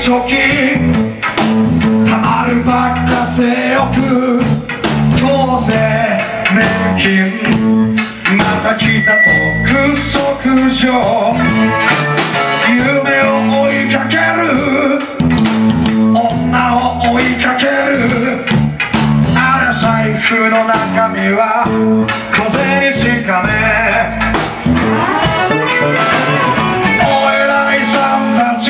貯金たまるばっか性欲当選年金また来た督促状夢を追いかける女を追いかけるあれ財布の中身は小銭しかねお偉いさんたち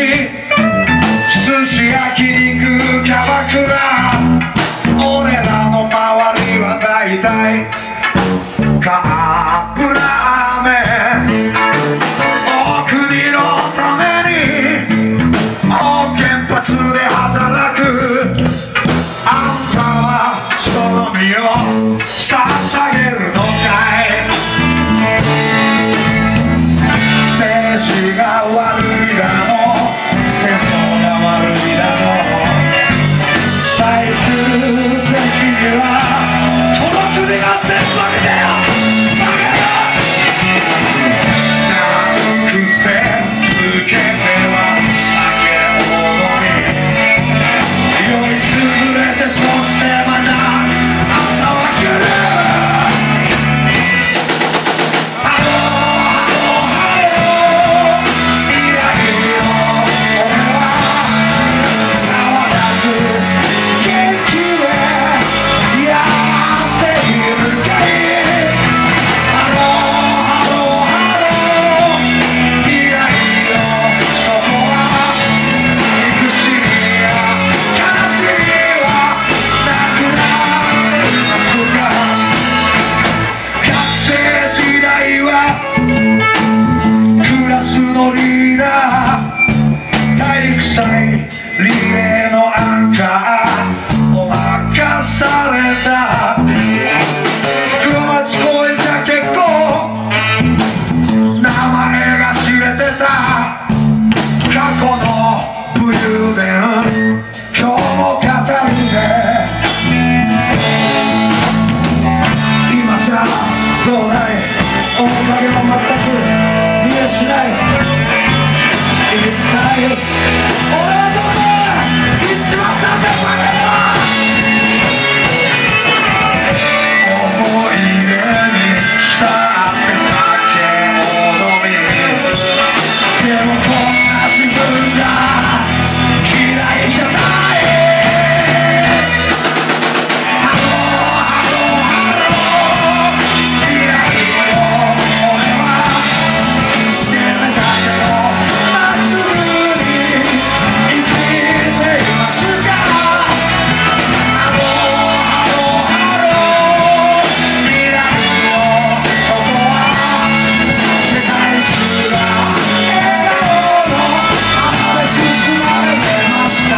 寿司焼肉キャバクラ俺らの周りは大体カップラーメンお国のために原発で働くあんたはその身を捧げるのかい政治が悪いだの戦争が悪いだの最終的にはこの国が全部負けだよバカよなくせつけては酒を飲み酔いつぶれてそしてまだ朝は来るハローハローハロー未来の俺は変わらず元気でやっているかいハローハローハロー未来のそこは憎しみや悲しみはなくなっていますか学生時代はクラスのリーダー体育祭リレーのアンカーを任された黒町公園じゃ結構名前が知れてた過去の武勇伝今日も語るね今さどうだい面影も全く見えしない一体俺はどこへ行っちまったんだバカ野郎思い出に浸って酒を飲みでもこんな自分が嫌いじゃないハローハローハロー未来の俺は攻めたけどまっすぐに生きていますかハローハローハロー未来のそこは世界中が笑顔の花で包まれてました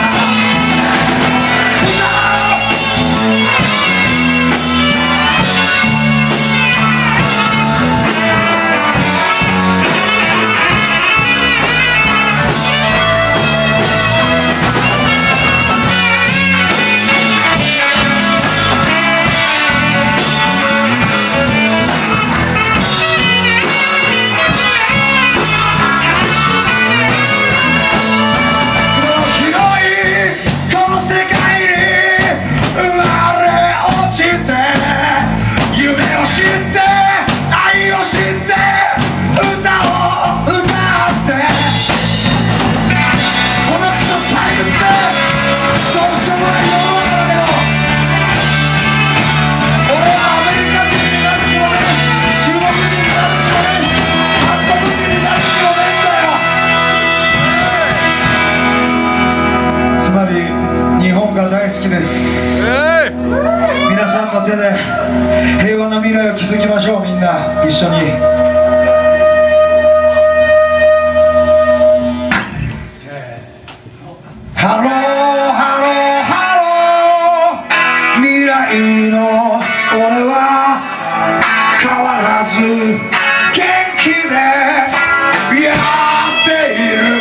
この世界に生まれ落ちて夢を知って愛を知って歌を歌ってこのクソ退屈でどうしようもない世の中だよ俺はアメリカ人になる気もねえし中国人になる気もねえし韓国人になる気もねえんだよつまり日本が大好きです皆さんの手で平和な未来を築きましょうみんな一緒にハローハローハロー未来の俺は変わらず元気でやっている